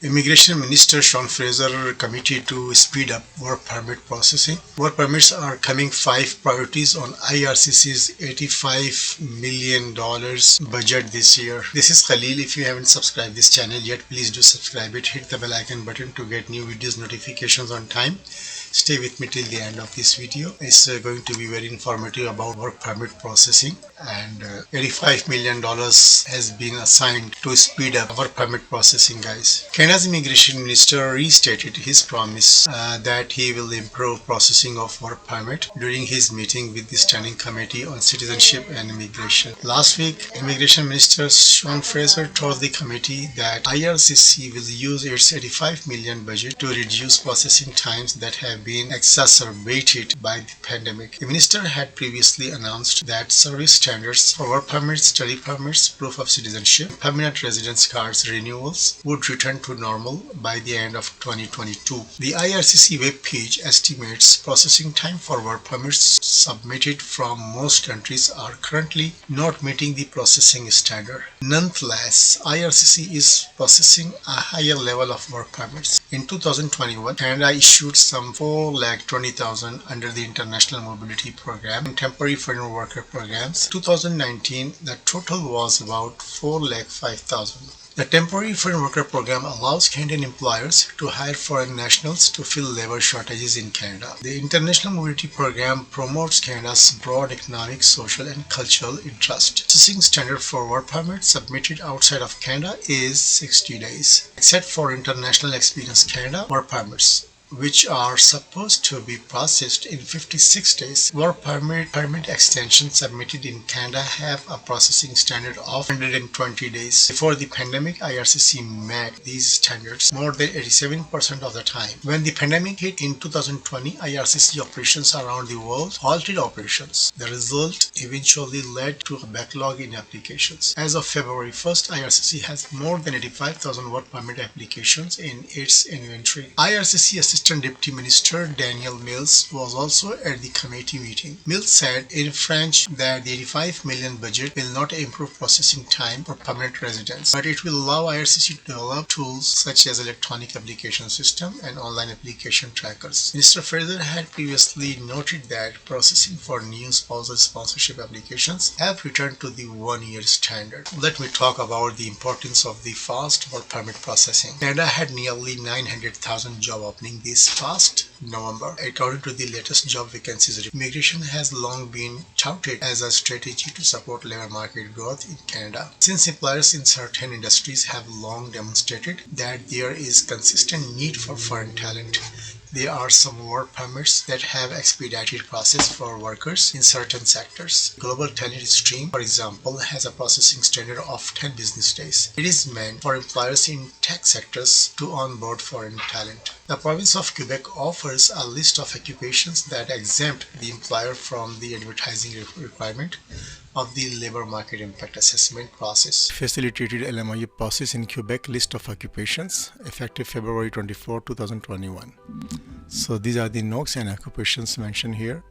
Immigration Minister Sean Fraser committed to speed up work permit processing. Work permits are coming five priorities on IRCC's $85 million budget this year. This is Khalil. If you haven't subscribed this channel yet, please do subscribe it. Hit the bell icon button to get new videos notifications on time. Stay with me till the end of this video. It's going to be very informative about work permit processing, and $85 million has been assigned to speed up work permit processing, guys. Canada's immigration minister restated his promise that he will improve processing of work permit during his meeting with the Standing Committee on Citizenship and Immigration. Last week, Immigration Minister Sean Fraser told the committee that IRCC will use its $85 million budget to reduce processing times that have been exacerbated by the pandemic. The minister had previously announced that service standards for work permits, study permits, proof of citizenship, permanent residence cards renewals would return to normal by the end of 2022. The IRCC webpage estimates processing time for work permits submitted from most countries are currently not meeting the processing standard. Nonetheless, IRCC is processing a higher level of work permits. In 2021, Canada issued some 420,000 under the International Mobility Program and Temporary Foreign Worker Programs. 2019, the total was about 405,000. The Temporary Foreign Worker Program allows Canadian employers to hire foreign nationals to fill labor shortages in Canada. The International Mobility Program promotes Canada's broad economic, social and cultural interest. Processing standard for work permits submitted outside of Canada is 60 days, except for International Experience Canada work permits, which are supposed to be processed in 56 days. Work permit extensions submitted in Canada have a processing standard of 120 days. Before the pandemic, IRCC met these standards more than 87% of the time. When the pandemic hit in 2020, IRCC operations around the world halted operations. The result eventually led to a backlog in applications. As of February 1st, IRCC has more than 85,000 work permit applications in its inventory. IRCC Assistant Deputy Minister Daniel Mills was also at the committee meeting. Mills said in French that the $85 million budget will not improve processing time for permanent residents, but it will allow IRCC to develop tools such as electronic application system and online application trackers. Minister Fraser had previously noted that processing for new spousal sponsorship applications have returned to the one-year standard. Let me talk about the importance of the fast work permit processing. Canada had nearly 900,000 job openings this past November. According to the latest job vacancies report, immigration has long been touted as a strategy to support labor market growth in Canada. Since employers in certain industries have long demonstrated that there is consistent need for foreign talent, there are some work permits that have expedited process for workers in certain sectors. Global Talent Stream, for example, has a processing standard of 10 business days. It is meant for employers in tech sectors to onboard foreign talent. The province of Quebec offers a list of occupations that exempt the employer from the advertising requirement of the labor market impact assessment process. Facilitated LMIA process in Quebec list of occupations effective February 24, 2021. So these are the notes and occupations mentioned here.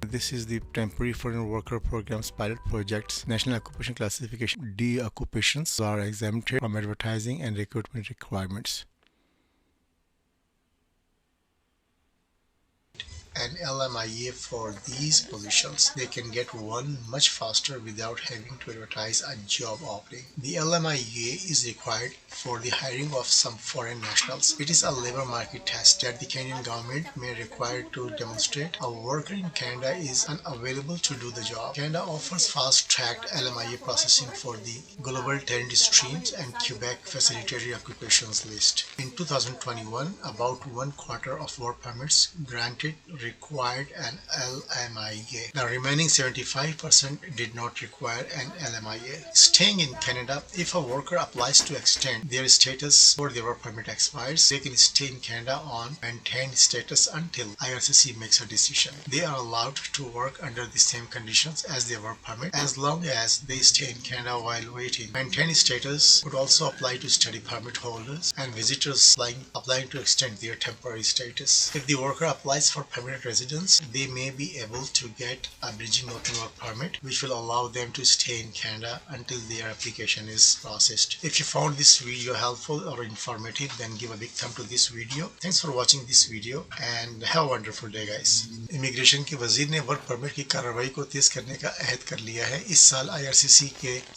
This is the Temporary Foreign Worker Program's pilot projects. National Occupation Classification D occupations are exempted from advertising and recruitment requirements. an LMIA for these positions, they can get one much faster without having to advertise a job opening. The LMIA is required for the hiring of some foreign nationals. It is a labor market test that the Canadian government may require to demonstrate a worker in Canada is unavailable to do the job. Canada offers fast-tracked LMIA processing for the global talent streams and Quebec facilitatory occupations list. In 2021, about one quarter of work permits granted required an LMIA. The remaining 75% did not require an LMIA. Staying in Canada, if a worker applies to extend their status before their work permit expires, they can stay in Canada on maintained status until IRCC makes a decision. They are allowed to work under the same conditions as their work permit as long as they stay in Canada while waiting. Maintained status would also apply to study permit holders and visitors applying to extend their temporary status. If the worker applies for permanent residence, they may be able to get a bridging open work permit, which will allow them to stay in Canada until their application is processed. If you found this video helpful or informative, then give a big thumb to this video. Thanks for watching this video and have a wonderful day, guys. Immigration के वजीर ने work permit की कार्रवाई को तेज करने का अहद कर लिया है। इस साल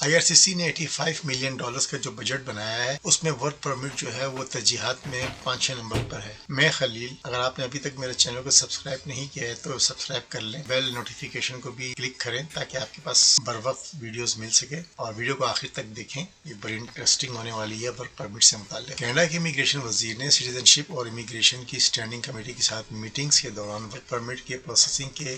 IRCC ने $85 मिलियन का जो बजट बनाया है, उसमें वर्क परमिट जो है वो तरजीहात में 5-6 नंबर पर है। मैं खलील, अगर आपने अभी तक मेरे चैनल को सब्सक्राइब नहीं किया है तो सब्सक्राइब कर लें, बेल नोटिफिकेशन को भी क्लिक करें ताकि आपके पास बर वक्त वीडियोस मिल सके और वीडियो को आखिर तक देखें। ये बड़ी इंटरेस्टिंग होने वाली है वर्क परमिट से मुताल्लिक। कनाडा के इमिग्रेशन वजीर ने सिटीजनशिप और इमिग्रेशन की स्टैंडिंग कमेटी के साथ मीटिंग्स के दौरान वर्क परमिट के प्रोसेसिंग के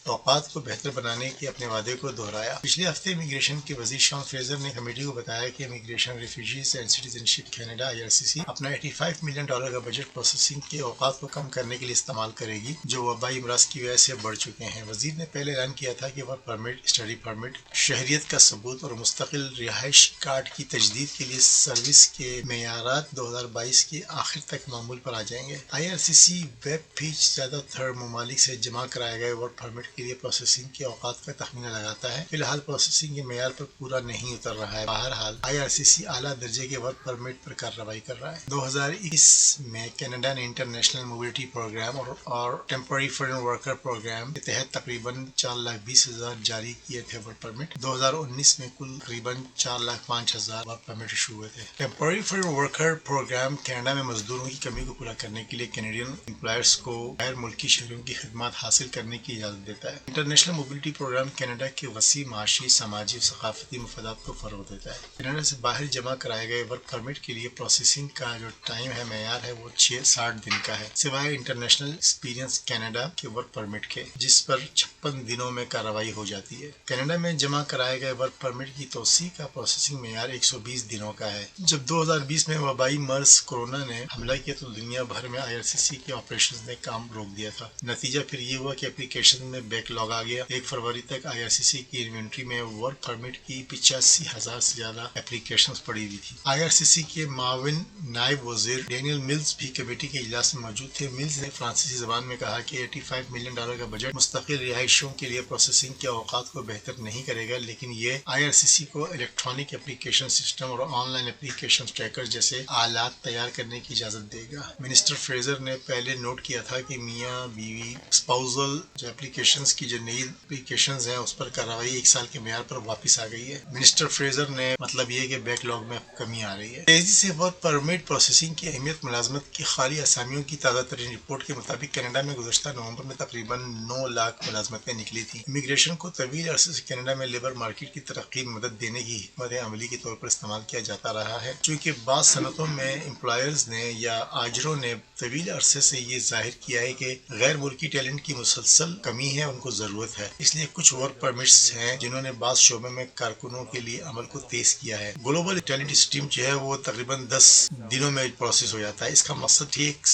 औकात को बेहतर बनाने के अपने वादे को दोहराया। पिछले हफ्ते इमिग्रेशन के वजीर शॉन फ्रेजर ने कमेटी को बताया कि immigration, refugees and citizenship Canada IRCC अपना $85 मिलियन का बजट प्रोसेसिंग के औकात को कम करने के लिए इस्तेमाल करेगी, जो वबाई अमराज की वजह से बढ़ चुके हैं। वजीर ने पहले ऐलान किया था कि वर्क परमिट, स्टडी परमिट, शहरियत का सबूत और मुस्तकिल रिहाइश कार्ड की तजदीद के लिए सर्विस के मेयारात 2022 के आखिर तक मामूल पर आ जाएंगे। IRCC वेब पेज ज्यादातर ममालिक से जमा कराए गए वर्क परमिट के लिए प्रोसेसिंग के औकात का तखमीना लगाता है। फिलहाल प्रोसेसिंग के मेयार पर पूरा नहीं उतर रहा है। बहरहाल IRCC आला दर्जे के वर्क परमिट पर कार्रवाई कर रहा है। 2021 में कनाडा ने इंटरनेशनल मोबिलिटी प्रोग्राम और टेम्पररी फॉरेन वर्कर प्रोग्राम के तहत तकरीबन 4,20,000 जारी किए थे वर्क परमिट। 2019 में कुल तकरीबन 4,05,000 वर्क परमिट इशू हुए थे। Temporary foreign worker programme Canada में मजदूरों की कमी को पूरा करने के लिए कैनेडियन एम्प्लॉयर्स को गैर मुल्की शहरियों की खिदमत हासिल करने की इजाजत देता है। इंटरनेशनल मोबिलिटी प्रोग्राम कनाडा के वसी माशी, समाजी, सकाफती मफादात को फरोग देता है। कनाडा से बाहर जमा कराए गए वर्क परमिट के लिए प्रोसेसिंग का जो टाइम है, मेयार है, वो 60 दिन का है, सिवाय इंटरनेशनल एक्सपीरियंस कनाडा के वर्क परमिट के, जिस पर 56 दिनों में कार्रवाई हो जाती है। कनाडा में जमा कराए गए वर्क परमिट की तोसी का प्रोसेसिंग मेयार 120 दिनों का है। जब 2020 में वबाई मर्ज कोरोना ने हमला किया तो दुनिया भर में IRCC के ऑपरेशन ने काम रोक दिया था। नतीजा फिर ये हुआ कि एप्लीकेशन में बैकलॉग आ गया। 1 फरवरी तक IRCC की इन्वेंट्री में वर्क परमिट की 85,000 से ज्यादा एप्लीकेशंस पड़ी हुई थी। IRCC के माविन नायब वजीर डेनियल मिल्स भी कमेटी के इजलास में मौजूद थे। मिल्स ने फ्रांसीसी जबान में कहा कि $85 मिलियन का बजट मुस्तकिल रिहाइशों के लिए प्रोसेसिंग के औकात को बेहतर नहीं करेगा, लेकिन ये IRCC को इलेक्ट्रॉनिक एप्लीकेशन सिस्टम और ऑनलाइन एप्लीकेशन ट्रैकर जैसे आलात तैयार करने की इजाजत देगा। मिनिस्टर फ्रेजर ने पहले नोट किया था कि मियाँ बीवी स्पाउसल जो एप्लीकेशन की जो नई एप्लीकेशंस हैं उस पर कार्रवाई 1 साल के मेयार पर वापस आ गई है। मिनिस्टर फ्रेजर ने मतलब ये कि बैकलॉग में कमी आ रही है। तेजी से वर्क परमिट प्रोसेसिंग की अहमियत मुलाजमत की खाली असामियों की ताज़ा तरीन रिपोर्ट के मुताबिक कनाडा में गुज़श्ता नवंबर में तकरीबन 9 लाख मुलाजमतें निकली थी। इमिग्रेशन को तवील अरसे से कनाडा में लेबर मार्केट की तरक्की में मदद देने की हिकमत अमली के तौर पर इस्तेमाल किया जाता रहा है, चूँकि बाद सनतों में एम्प्लॉयर्स ने या आजरों ने तवील अरसे से ये जाहिर किया है कि गैर मुल्की टैलेंट की मुसलसल कमी है, उनको जरूरत है। इसलिए कुछ वर्क परमिट्स हैं जिन्होंने बाद शोबे में कारकुनों के लिए अमल को तेज किया है। ग्लोबल टैलेंट स्ट्रीम जो है वो तकरीबन 10 दिनों में प्रोसेस हो जाता है। इसका मकसद ठीक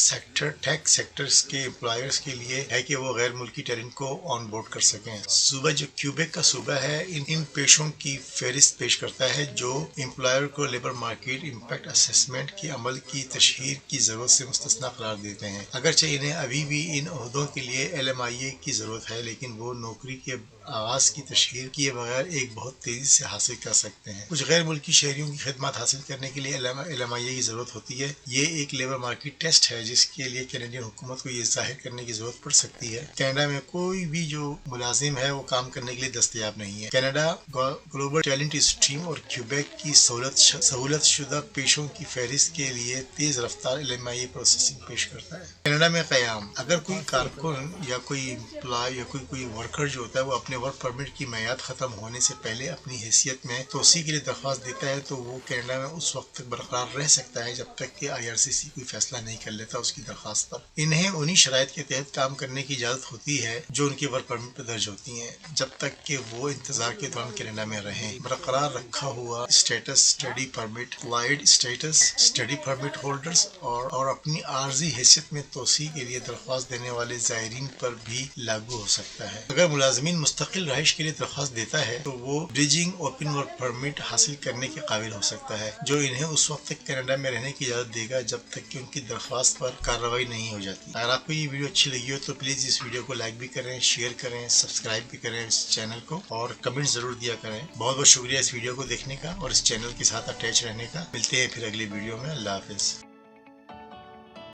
टेक सेक्टर्स के एम्प्लॉयर्स के लिए है कि वो गैर मुल्की टैलेंट को ऑन बोर्ड कर सकें। सूबा जो क्यूबेक का सूबा है इन पेशों की फहरिस्त पेश करता है जो एम्प्लॉयर को लेबर मार्केट इम्पैक्ट असेसमेंट के अमल की तशहीर की जरूरत से मुस्तस्ना करार देते हैं। अगरचे इन्हें अभी भी इन ओहदों के लिए LMIA की जरूरत है, लेकिन वो नौकरी के آغاز کی تشہیر کیے بغیر ایک بہت تیزی سے حاصل کر سکتے ہیں۔ کچھ غیر ملکی شہریوں کی خدمات حاصل کرنے کے لیے LMIA کی ضرورت ہوتی ہے۔ یہ ایک لیبر مارکیٹ ٹیسٹ ہے جس کے لیے کینیڈین حکومت کو یہ ظاہر کرنے کی ضرورت پڑ سکتی ہے کینیڈا میں کوئی بھی جو ملازم ہے وہ کام کرنے کے لیے دستیاب نہیں ہے۔ کینیڈا گلوبل ٹیلنٹ اسٹریم اور کیوبیک کی سہولت شدہ پیشوں کی فہرست کے لیے تیز رفتار LMIA پروسیسنگ پیش کرتا ہے۔ کینیڈا میں قیام: اگر کوئی کارکن یا کوئی امپلائی یا کوئی ورکر جو ہوتا ہے وہ اپنے ورک پرمٹ کی میعاد ختم ہونے سے پہلے اپنی حیثیت میں توسیع کے لیے درخواست دیتا ہے تو وہ کینیڈا میں اس وقت تک برقرار رہ سکتا ہے جب تک کہ IRCC کوئی فیصلہ نہیں کر لیتا اس کی درخواست پر۔ انہیں انہی شرائط کے تحت کام کرنے کی اجازت ہوتی ہے جو ان کے ورک پرمٹ پر درج ہوتی ہیں جب تک کہ وہ انتظار کے دوران کینیڈا میں رہیں۔ برقرار رکھا ہوا status study permit, applied status study permit holders اور اپنی عارضی حیثیت میں توسیع کے لیے درخواست دینے والے زائرین پر بھی لاگو ہو سکتا ہے۔ اگر ملازمین مستقل رہائش کے لیے درخواست دیتا ہے تو وہ بریجنگ اوپن ورک پرمٹ حاصل کرنے کے قابل ہو سکتا ہے جو انہیں اس وقت تک کینیڈا میں رہنے کی اجازت دے گا جب تک کہ ان کی درخواست پر کارروائی نہیں ہو جاتی۔ اگر آپ کو یہ ویڈیو اچھی لگی ہو تو پلیز اس ویڈیو کو لائک بھی کریں، شیئر کریں، سبسکرائب بھی کریں اس چینل کو اور کمنٹ ضرور دیا کریں۔ بہت بہت شکریہ اس ویڈیو کو دیکھنے کا اور اس چینل کے ساتھ اٹیچ رہنے کا۔ ملتے ہیں پھر اگلی ویڈیو میں۔ اللہ حافظ۔